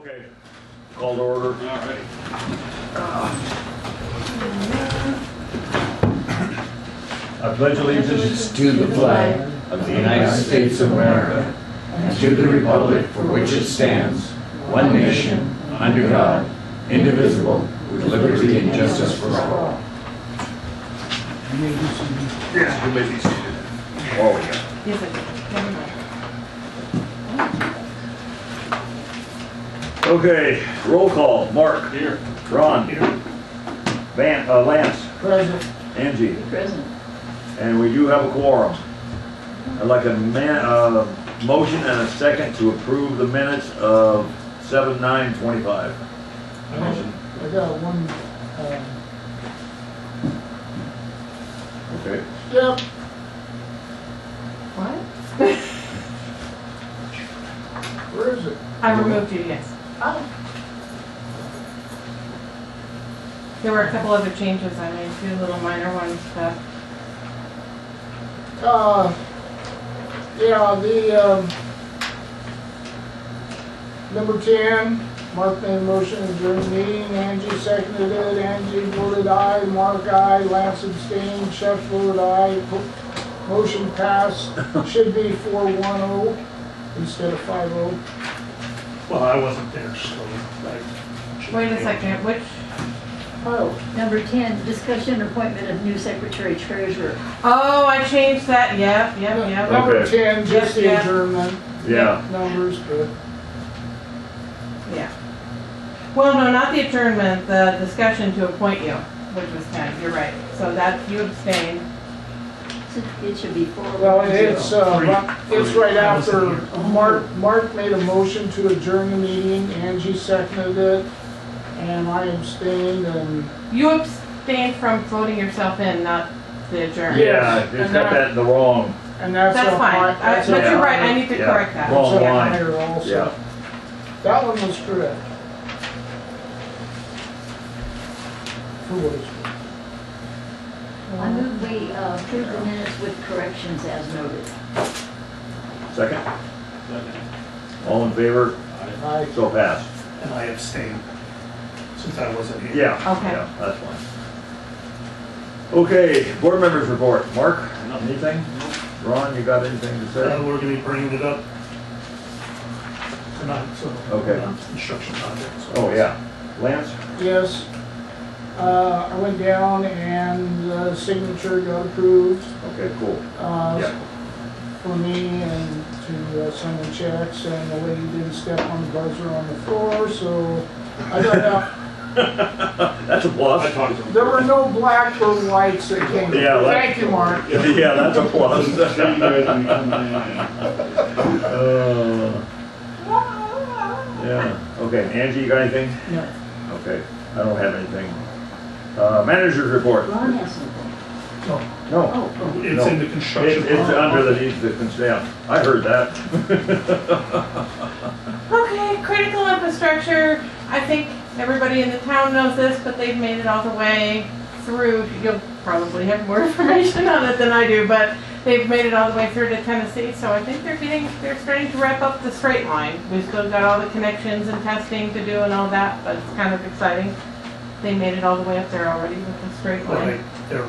Okay, call to order. All right. I pledge allegiance to the flag of the United States of America and to the republic for which it stands, one nation, under God, indivisible, with liberty and justice for all. Yeah, you may be seated. Oh, yeah. Yes, I did. Never mind. Okay, roll call. Mark. Here. Ron. Here. Lance. Present. Angie. Present. And we do have a quorum. I'd like a motion and a second to approve the minutes of 7/9/25. Motion. I got one, Okay. yep, What? where is it? I removed you, yes. Oh. There were a couple other changes I made, two little minor ones, but Yeah, number 10, Mark made a motion during the meeting, Angie seconded it, Angie voted aye, Mark aye, Lance abstained, Chuck voted aye. Motion passed, should be 4-1-0 instead of 5-0. Well, I wasn't there, so I. wait a second, which, Oh, Number 10, discussion appointment of new secretary treasurer. oh, I changed that, yep. number Okay. 10, just the Yeah. adjournment Yeah. numbers, but. Yeah. Well, no, not the adjournment, the discussion to appoint you, which was 10, you're right. So that, you abstained. It should be 4. Well, it's right after, Mark made a motion to adjourn the meeting, Angie seconded it, and I abstained, and, You abstained from voting yourself in, not the adjournment. Yeah, it's got that in the wrong. and that's. That's a fine, hi- that's a but you're right, I hi- need to Yeah. correct that. Wrong that's a line. hire also. Yeah. That one was correct. For what it's worth. I move we approve the minutes with corrections as noted. Second? All in favor? Aye. So passed. And I abstained, since I wasn't here. Yeah. Okay. Yeah, that's fine. Okay, board members report. Mark, anything? Ron, you got anything to say? We're gonna be bringing it up tonight, so. Okay. Construction project. so- Oh, yeah. Lance? Yes, I went down and the signature got approved, Okay, cool. Yeah. for me and to sign the checks, and the lady didn't step on the buzzer on the floor, so I got out. That's a plus. I talked to him. There were no black or whites that came. Yeah, that- Thank you, Mark. Yeah, that's a plus. Yeah, okay. Angie, you got anything? No. Okay, I don't have anything. Manager's report. Ron has something. No. Oh, It's in the construction. It's under yeah, I heard that. Okay, critical infrastructure, I think everybody in the town knows this, but they've made it all the way through, you'll probably have more information on it than I do, but they've made it all the way through to Tennessee, so I think they're starting to wrap up the straight line. We've still got all the connections and testing to do and all that, but it's kind of exciting. They made it all the way up there already with the straight Well, line. they're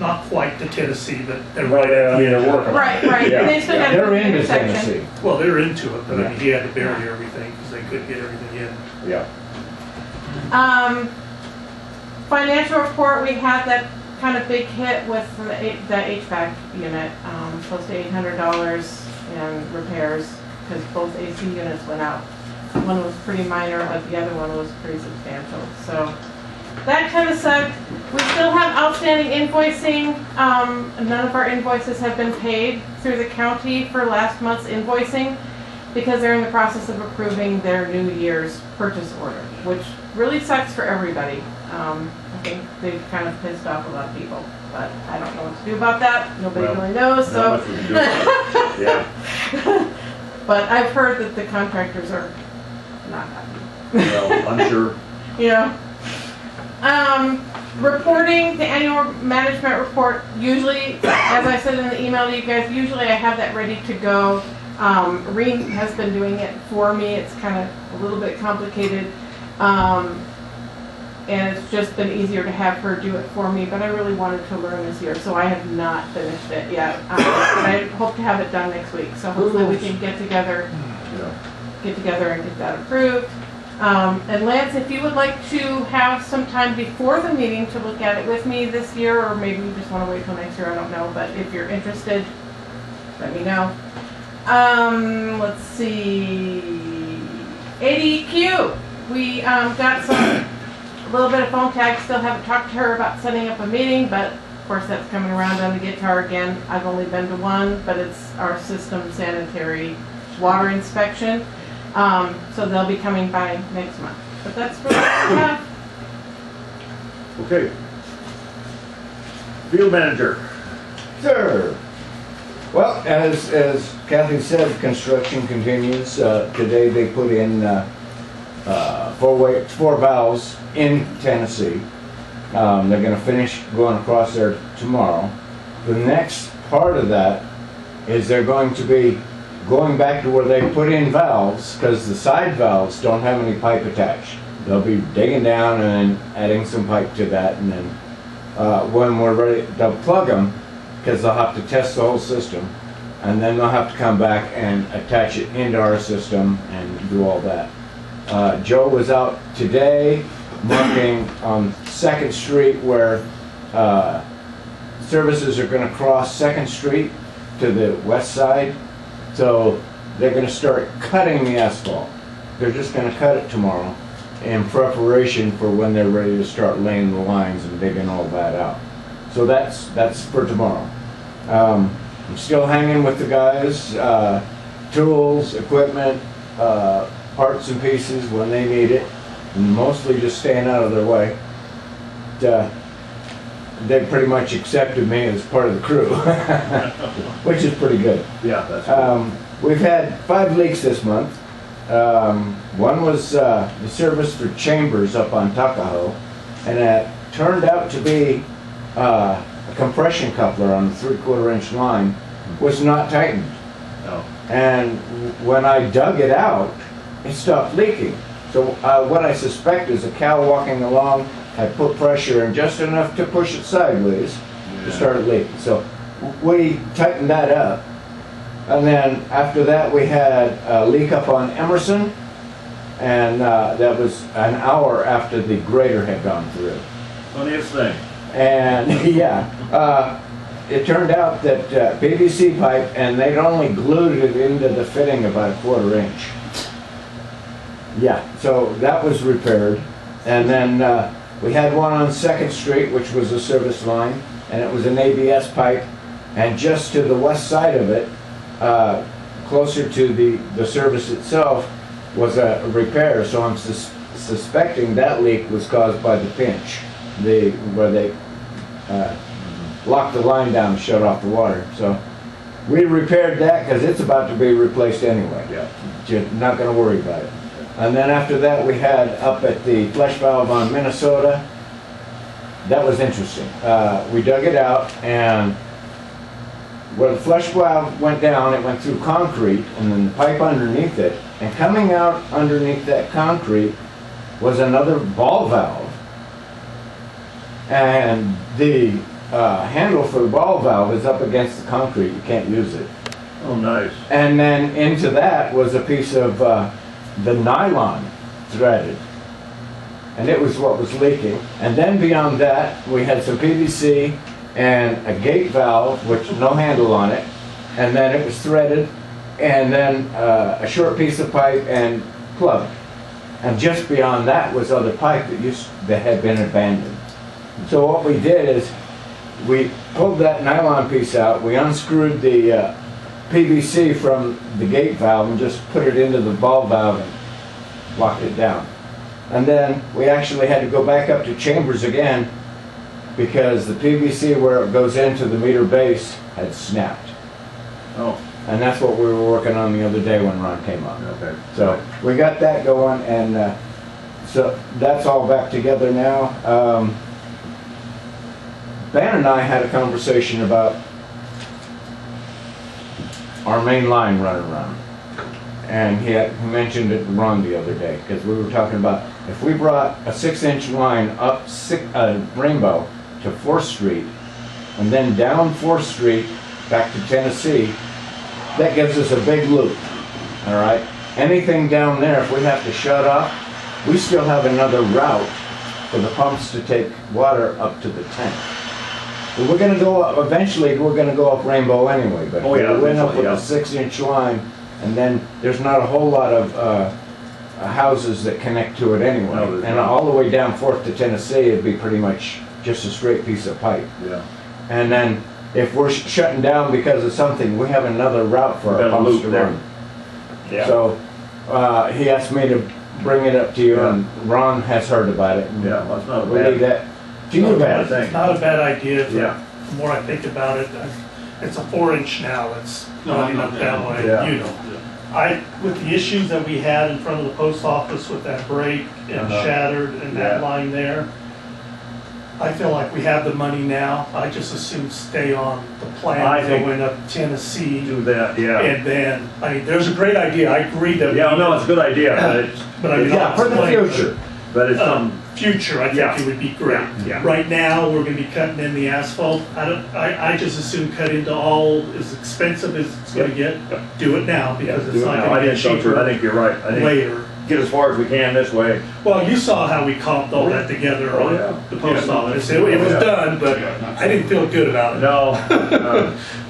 not quite to Tennessee, but they're Right, right at the they're edge. working. Right, Yeah. they still got They're the into intersection. Tennessee. Well, they're into it, but I mean, he had to bury everything because they couldn't get everything in. Yeah. Financial report, we had that kind of big hit with the HVAC unit, close to $800 in repairs, because both AC units went out. One was pretty minor, but the other one was pretty substantial, so that kind of sucked. We still have outstanding invoicing. None of our invoices have been paid through the county for last month's invoicing, because they're in the process of approving their New Year's purchase order, which really sucks for everybody. I think they've kind of pissed off a lot of people, but I don't know what to do about that. Nobody Well, really knows, Not so. much we can do about it. Yeah. But I've heard that the contractors are not happy. Well, I'm sure. Yeah. Reporting, the annual management report, usually, as I said in the email to you guys, usually I have that ready to go Reen has been doing it for me. It's kind of a little bit complicated. And it's just been easier to have her do it for me, but I really wanted to learn this year, so I have not finished it yet. But I hope to have it done next week, so hopefully we can get together and get that approved. And Lance, if you would like to have some time before the meeting to look at it with me this year, or maybe you just want to wait till next year, I don't know, but if you're interested, let me know. Let's see, ADQ, we got a little bit of phone tag, still haven't talked to her about setting up a meeting, but of course that's coming around on the guitar again. I've only been to one, but it's our system sanitary water inspection. So they'll be coming by next month. But that's what I have. Okay. Field manager. Sure. Well, as Kathy said, construction continues. Today they put in 4 valves in Tennessee. They're going to finish going across there tomorrow. The next part of that is they're going to be going back to where they put in valves, because the side valves don't have any pipe attached. They'll be digging down and then adding some pipe to that, and then when we're ready, they'll plug them, because they'll have to test the whole system, and then they'll have to come back and attach it into our system and do all that. Joe was out today marking on 2nd Street where services are going to cross 2nd Street to the west side. So they're going to start cutting the asphalt. They're just going to cut it tomorrow in preparation for when they're ready to start laying the lines and digging all that out. So that's for tomorrow. I'm still hanging with the guys, tools, equipment, parts and pieces when they need it, and mostly just staying out of their way. They pretty much accepted me as part of the crew, which is pretty good. Yeah, that's good. We've had 5 leaks this month. One was the service for Chambers up on Tuckahoe, and it turned out to be a compression coupler on the 3/4 inch line was not tightened. No. And when I dug it out, it stopped leaking. So what I suspect is a cow walking along had put pressure in just enough to push it sideways to start it leaking. So we tightened that up. And then after that we had a leak up on Emerson, and that was an hour after the grader had gone through. Funniest thing. And yeah, it turned out that PVC pipe, and they'd only glued it into the fitting about 1/4 inch. Yeah, so that was repaired. And then we had one on 2nd Street, which was a service line, and it was an ABS pipe. And just to the west side of it, closer to the service itself, was a repair. So I'm suspecting that leak was caused by the pinch, where they locked the line down and shut off the water. So we repaired that because it's about to be replaced anyway. Yeah. You're not going to worry about it. And then after that, we had up at the flush valve on Minnesota. That was interesting. We dug it out, and where the flush valve went down, it went through concrete, and then the pipe underneath it. And coming out underneath that concrete was another ball valve. And the handle for the ball valve is up against the concrete. You can't use it. Oh, nice. And then into that was a piece of the nylon threaded, and it was what was leaking. And then beyond that, we had some PVC and a gate valve, which no handle on it, and then it was threaded, and then a short piece of pipe and plugged. And just beyond that was other pipe that had been abandoned. So what we did is we pulled that nylon piece out, we unscrewed the PVC from the gate valve and just put it into the ball valve and locked it down. And then we actually had to go back up to Chambers again because the PVC where it goes into the meter base had snapped. Oh, And that's what we were working on the other day when Ron came up. okay. So we got that going, and so that's all back together now. Ben and I had a conversation about our main line running around. And he mentioned it to Ron the other day, because we were talking about, if we brought a 6-inch line up Rainbow to 4th Street, and then down 4th Street back to Tennessee, that gives us a big loop, all right? Anything down there, if we have to shut off, we still have another route for the pumps to take water up to the tank. But we're gonna go, eventually, we're gonna go up Rainbow anyway, but Oh, yeah, we went up with eventually, a 6-inch line, and then there's not a whole lot of houses that connect to it anyway. No, there's And not. all the way down 4th to Tennessee, it'd be pretty much just a straight piece of pipe. Yeah. And then, if we're shutting down because of something, we have another route for We've our got a pumps loop to there. run. Yeah. So, he asked me to bring it up to you, and Ron has heard about it. and Yeah, well, that's not a We leave bad, that to you guys. thing. It's not a bad idea. Yeah. The more I think about it, it's a 4-inch now, it's not enough that way, Yeah. you know. With the issues that we had in front of the post office with that break and Uh-huh. shattered and that Yeah. line there, I feel like we have the money now. I just assume stay on the I plan think- going up Tennessee. Do that, yeah. And then, I mean, there's a great idea. I agree that. Yeah, we- no, it's a good idea, But I mean, Yeah, for the future. but it's Future, I Yeah. think it would be great. Yeah. Right now, we're gonna be cutting in the asphalt. I just assume cut into all, as expensive as it's gonna get, do it now, because it's not No, I gonna get think so too. I cheaper think you're right. I think later. get as far as we can this way. Well, you saw how we comped all that together Oh, on yeah. the post Yeah, no, office. that's- It was yeah. done, but I didn't feel good about it. No,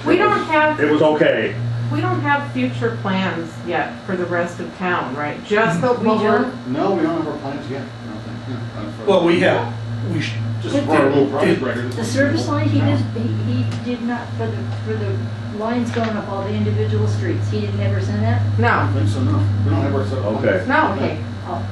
We don't have, it was okay. we don't have future plans yet for the rest of town, right? Just the, We what we're, don't, No, we don't have our plans yet. I don't think. Yeah, not for- Well, we Just for our little project record. the service line, he did not, for the lines going up all the individual streets, he did never send that? I no, don't think so, no. We don't have our set of plans. Okay. no. Okay.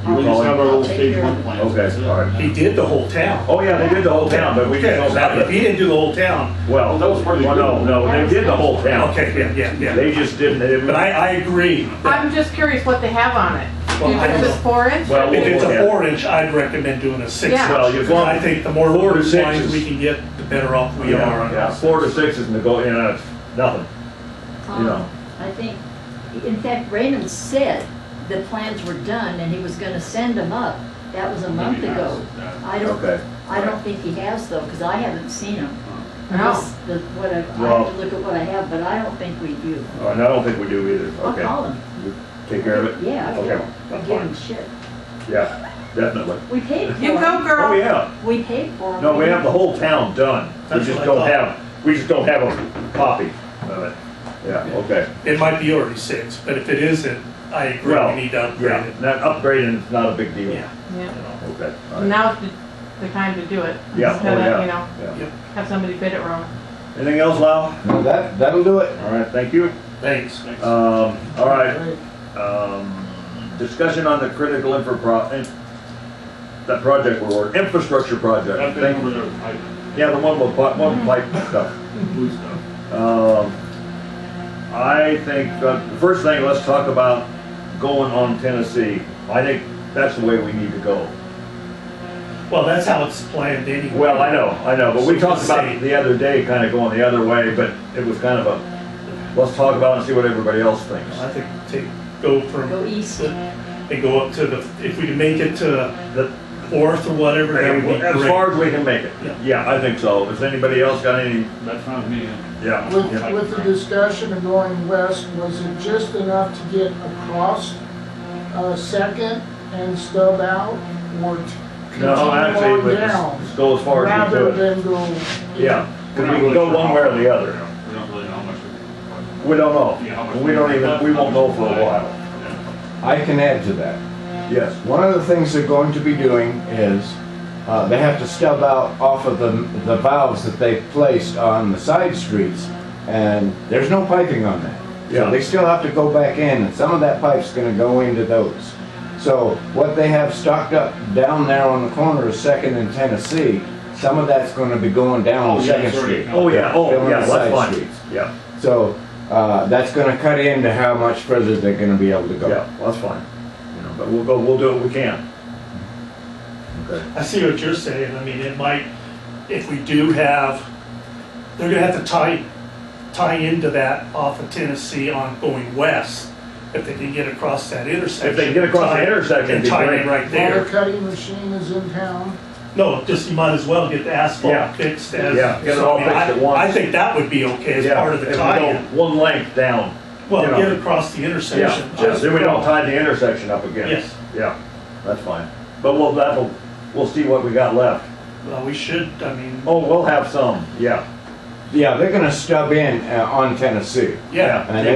We just have our little take stage care of one it. plans. Okay, That's it. all right. he did the whole town. Oh, yeah, they did the whole town, but we Okay, just don't have if he it. didn't do the whole town, Well, Well, that was part of the well, no, they did the whole town. okay, yeah. They just didn't, they didn't. But I agree. that I'm just curious what they have on it. Well, I If don't it's just 4-inch? Well, If it's a Yeah. 4-inch, I'd recommend doing a 6-inch. Yeah. Well, you've gone I think the more 4 to lines 6 we can get, the better off we are. on Yeah, this. 4 to 6 is it's nothing. You know. I think, in fact, Raymond said the plans were done and he was gonna send them up. That was a month Maybe ago. not. Okay. I don't think he has though, because I haven't seen them. No. I have Well- to look at what I have, but I don't think we do. All right, I don't think we do either. I'll Okay. call him. You take care of it? Yeah, I Okay, will. I'll that's give fine. him shit. Yeah, definitely. We paid for You them. go, Oh, girl. yeah. We paid for them. No, we have the whole town done. We That's just what I don't thought. have, we just don't have a copy of it. Yeah, okay. It might be already 6, but if it isn't, I agree, Well, we need to upgrade Yeah, it. that upgrading is not a big deal. Yeah. Yeah. Okay. all right. Now's the time to do it. Yeah, Instead oh, of, yeah. you know, Yeah. have somebody bid it wrong. Anything else, Lau? No, that'll do it. All right, thank you. Thanks. All right, Right. discussion on the critical that project we're infrastructure project. That thing over there, Yeah, the one with pipe stuff. blue stuff. I think, the first thing, let's talk about going on Tennessee. I think that's the way we need to go. Well, that's how it's planned anyway. Well, I know, but we talked about Same. it the other day, kind of going the other way, but it was kind of a, let's talk about it and see what everybody else thinks. I think go from, Go east. and go up to if we can make it to the 4th or whatever, that would be As great. far as we can make it. Yeah. Yeah, I think so. Does anybody else got any? That's fine with me. Yeah. Yeah. With the discussion of going west, was it just enough to get across Second and stub out, or to No, continue actually, on but down? just go as far as we Rather could. than go. Yeah, because we can go one way or the other. We don't really know how much. We don't know. Yeah, how much We don't even, we won't know for a while. I can add to that. Yes. One of the things they're going to be doing is, they have to stub out off of the valves that they've placed on the side streets, and there's no piping on that. Yeah. So they still have to go back in, and some of that pipe's gonna go into those. So what they have stocked up down there on the corner of Second and Tennessee, some of that's gonna be going down Oh, yeah, Second it's already- Street. Oh, yeah, Filling the that's side fine. streets. Yeah, So, that's gonna cut into how much further they're gonna be able to go. yeah, well, that's fine. You know, but we'll do what we can. Okay. I see what you're saying. I mean, it might, if we do have, they're gonna have to tighten tie into that off of Tennessee on going west, if they can get across that intersection. If they can get across the intersection, it'd And be tie great. in right Water there. cutting machine is in town. No, just you might as well get the Yeah. asphalt fixed as. Yeah, get it so, all I mean, fixed at once. I think that would be okay as Yeah, part of if the we go tie-in. one length down. Well, you know. get across the Yeah, intersection. just then we don't tie the intersection up again. Yes. Yeah, that's fine. But we'll see what we got left. Well, we should, I mean, Oh, we'll have some, yeah. Yeah, they're gonna stub in on Tennessee. yeah. And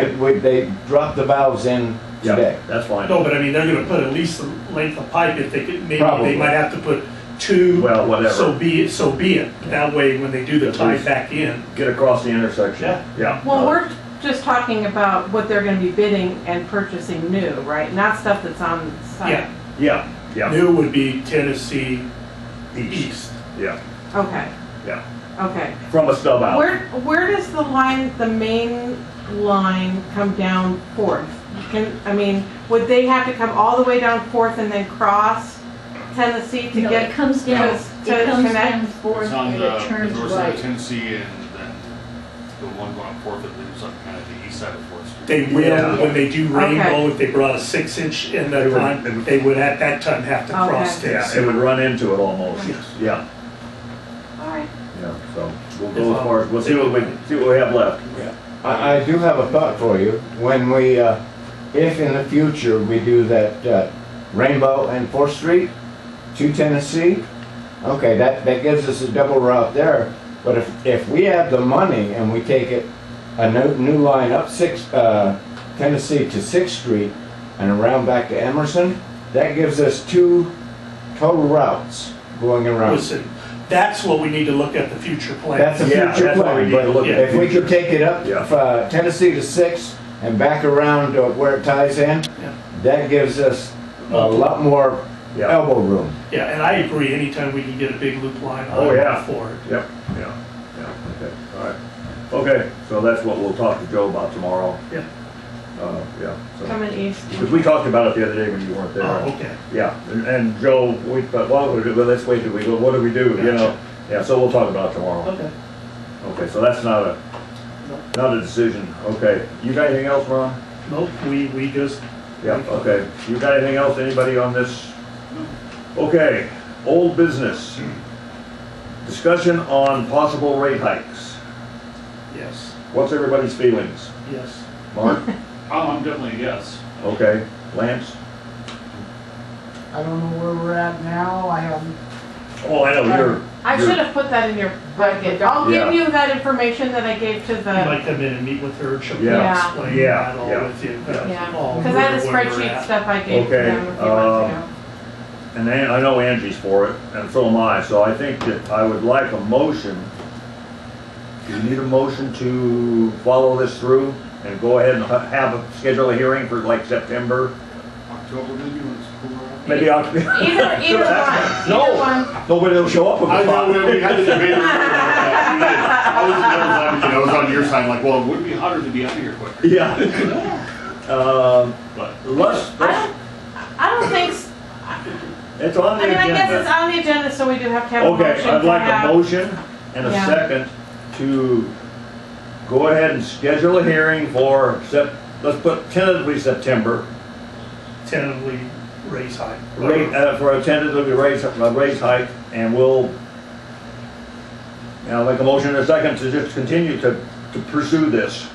they dropped the valves in Yeah, today. that's fine. No, but I mean, they're gonna put at least the length of pipe if they could, maybe Probably. they might have to put two. Well, whatever. So be it. That way, when they do the At tie least- back in. Get across the intersection. Yeah. Yeah. Well, we're just talking about what they're gonna be bidding and purchasing new, right? Not stuff that's on site. Yeah, Yeah, yeah. new would be Tennessee East. east. Yeah, Okay, yeah. okay. From a stub out. Where does the line, the main line come down Fourth? I mean, would they have to come all the way down Fourth and then cross Tennessee to No, get? it comes down, to it comes connect? down Fourth It's on and the it turns north side of right. Tennessee and then the one going up Fourth, it leaves up kind of the east side of Fourth Street. They will, Yeah. when they do Okay. rainbow, if they brought a 6-inch in that They would- time, they would at that time have to cross Okay. Yeah, Tennessee. it would run into it almost. Yes. Yeah, All right. yeah, so we'll go as far as, we'll see what we have left. I do have a thought for you. When we, if in the future we do that Rainbow and 4th Street to Tennessee, okay, that gives us a double route there. But if we have the money and we take it, a new line up Tennessee to 6th Street and around back to Emerson, that gives us 2 total routes going around. Listen, that's what we need to look at the future plan. That's a Yeah, future that's what we plan, need to but look at. if we could take it up, Yeah. Tennessee to 6th and back around where it ties in, Yeah. that gives us a lot more Yeah. elbow room. Yeah, and I agree, anytime we can get a big loop line, Oh, I'm yeah. all for it. Yep, yeah, yeah, okay, all right. Okay, so that's what we'll talk to Joe about tomorrow. Yeah. Yeah, so, Coming east. because we talked about it the other day when you weren't there. Oh, okay. Yeah, and Joe, we thought, well, let's wait till what do we do, you know? Gotcha. Yeah, so we'll talk about it tomorrow. Okay. Okay, so that's not a decision, okay. You got anything else, Ron? Nope, we just, Yeah, okay. You got anything else, anybody on this? Okay, old business. Discussion on possible rate hikes. yes, What's everybody's feelings? yes. Mark? I'm definitely a yes. Okay. Lance? I don't know where we're at now. I haven't, Oh, I know, I should have put that in your packet. I'll Yeah. give you that information that I gave to You the, might come in and meet with her, she'll Yeah. explain Yeah, that all yeah. with you. yeah, all because I had the where we're spreadsheet at. stuff I gave to Okay, them a few months ago. and I know Angie's for it, and so am I, so I think that I would like a motion. Do you need a motion to follow this through and go ahead and schedule a hearing for like September? October maybe when it's cooler out. Maybe I'll. Either one, No. either one. Nobody will show up with I a know, pot. we had the debate. I was on your side, like, well, it would be hotter to be out of here quicker. Yeah. But I don't think, It's on the I mean, I guess it's agenda. on the agenda, so we do have to have a motion Okay, I'd to like a have. motion and a Yeah. second to go ahead and schedule a hearing for let's put tentatively September, Tentatively raise height. for a tentatively raise hike, and we'll, I'll make a motion in a second to just continue to pursue this.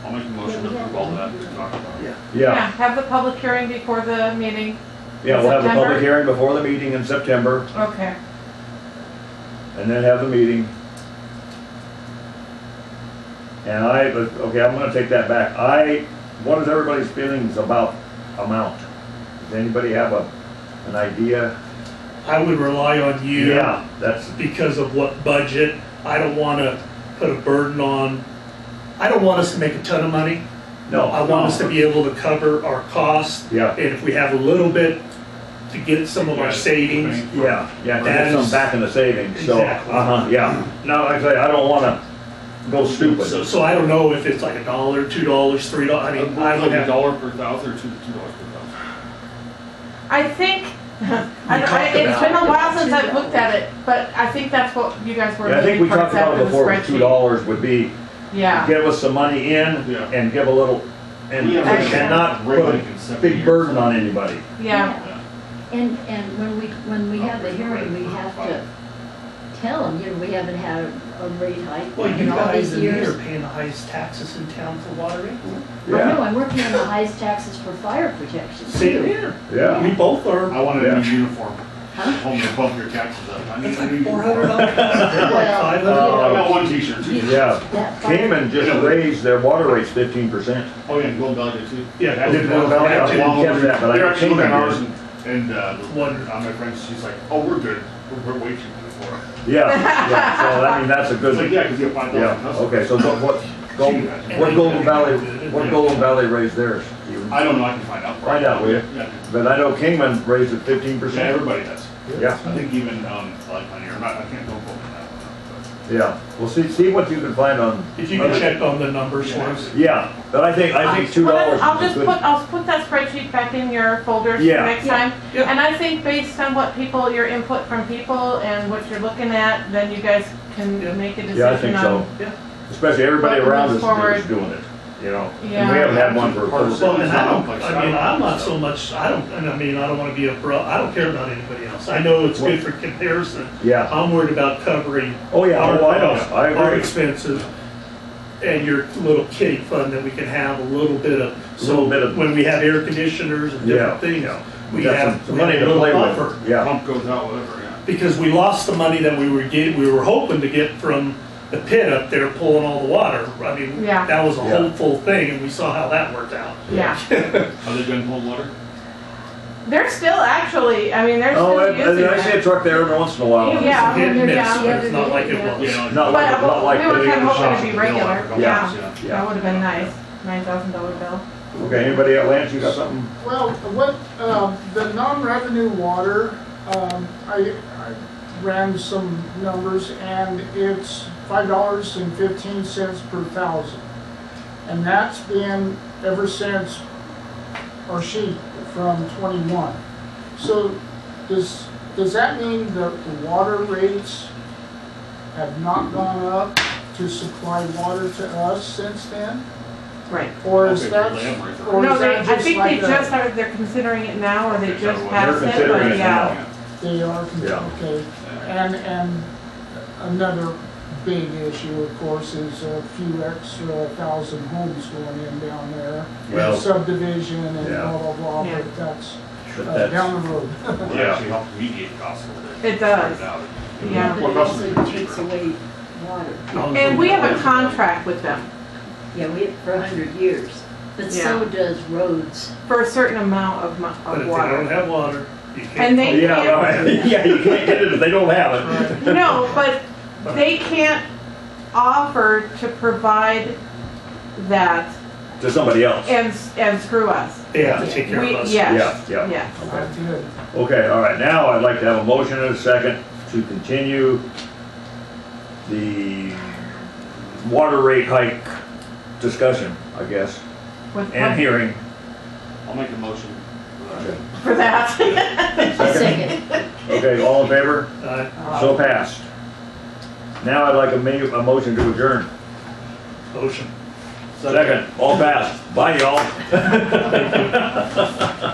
I'll make a motion to approve all that we talked about. Yeah. Yeah, Yeah, have the public hearing before the meeting. yeah, we'll have the September? public hearing before the meeting in September, Okay. and then have the meeting. And okay, I'm gonna take that back. What is everybody's feelings about amount? Does anybody have an idea? I would rely on you. Yeah, that's, Because of what budget, I don't wanna put a burden on, I don't want us to make a ton of money. no. I want us to be able to cover our costs. Yeah. And if we have a little bit to get some of our savings, Yeah, yeah, to That get some is- back in the savings, so, Exactly. yeah. No, like I say, I don't wanna go stupid. so I don't know if it's like $1, $2, $3, I mean, I would Like a have. dollar per thousand or $2 per thousand. I think, it's been a while since I've looked at it, but I think that's what you guys were Yeah, I think we looking for, talked about it except for before, the $2 spreadsheet. would be, Yeah. give us some money in Yeah. and give a little, and We have and not put a in 70 big years. burden on anybody. Yeah. And when we have the hearing, we have to tell them, we haven't had a rate hike Well, you in all guys these and me are years. paying the highest taxes in town for water rates. I know, and we're paying the highest taxes for fire protection. Same here. Yeah. We both are. I wanted a new uniform. Huh? Home to bump your taxes up. I need It's a like new uniform. $400. Like $500. I got one t-shirt too. Yeah. That fire- Cayman just raised their water rates 15%. Oh, yeah, and Gold Valley did too. Yeah, I didn't know about it. I didn't catch that, but I They're know actually looking at Cayman ours did. and my friend, she's like, oh, we're good. We're way too good for it. Yeah, yeah, so I mean, that's a It's like, good, yeah, because you have 5,000 yeah, customers. okay, so what Golden Valley raised theirs? You- I don't know, I can find out. for Find you. out, will you? Yeah, But I know Kingman raised it yeah, 15%. everybody does. Yeah, I think even, like, on your, I can't go quote me on that one, yeah, well, see what you can find on. If you can check on the numbers for us. Yeah, but I think $2 Well, I'll is just a good. I'll put that spreadsheet back in your folders for Yeah. next Yeah. time. Yeah. And I think based on what your input from people and what you're looking at, then you guys can Yeah. make a decision Yeah, I think so. on. Yeah. Especially everybody What around moves us forward. is doing it, you know? Yeah. And we haven't had one for a couple Well, and of I'm not so much, I don't wanna be I don't care about anybody else. I know it's good for comparison. Yeah, I'm worried about covering oh yeah, our oh, I know, costs, I our agree. expenses, and your little kitty fund that we can have a little bit of. Little bit of- When we have air conditioners and Yeah, different things, yeah. we got have some money a to little play buffer. with, yeah. Pump goes out, whatever, yeah. Because we lost the money that we were hoping to get from the pit up there pulling all the water. I mean, Yeah. that was a Yeah. hopeful thing, and we saw how that worked out. Yeah. Are they doing cold water? They're still actually, I mean, they're Oh, still using I see a it. truck there every once in a while. Yeah. Hit and they're miss, down the but it's other not day, like it yeah. was. Yeah. Not like, not like We were the- kind of hoping shots to be of the bill regular. are- Yeah. Yeah. That would have been nice. $9,000 bill. Okay, anybody else, Lance, you got something? Well, what, the non-revenue water, I ran some numbers and it's $5.15 per thousand. And that's been ever since our sheet from 21. So does that mean that the water rates have not gone up to supply water to us since then? Right. Or is Okay, that, for them, right. or No, is they, that I just think like they a- just started, they're considering it now, or they Okay, just so passed they're it, considering but it yeah. now. They are, Yeah. okay. And another big issue, of course, is a few extra thousand homes going in down there. Well, Subdivision and yeah. blah, blah, blah, Yeah. but that's But that's- down the road. It Yeah. actually helps mediate costs a little bit. It does. Spread it out. Yeah. But What it also customers takes cheaper? away water. And we have a contract with them Yeah, for 100 years. But so does roads. for a certain amount of But if they don't water. have water, you can't. And they Yeah, can't, right. Yeah, you can't get it if they don't have it. no, but they can't offer to provide that To somebody else. and screw us. They have to take care of We, us. yes, Yeah, yeah. yes. That's good. Okay, all right, now I'd like to have a motion and a second to continue the water rate hike discussion, I guess, With- and hearing. I'll make a motion. For that. Second. Okay, all in favor? So passed. Now I'd like a motion to adjourn. Ocean. Second, all passed. Bye, y'all. Thank you.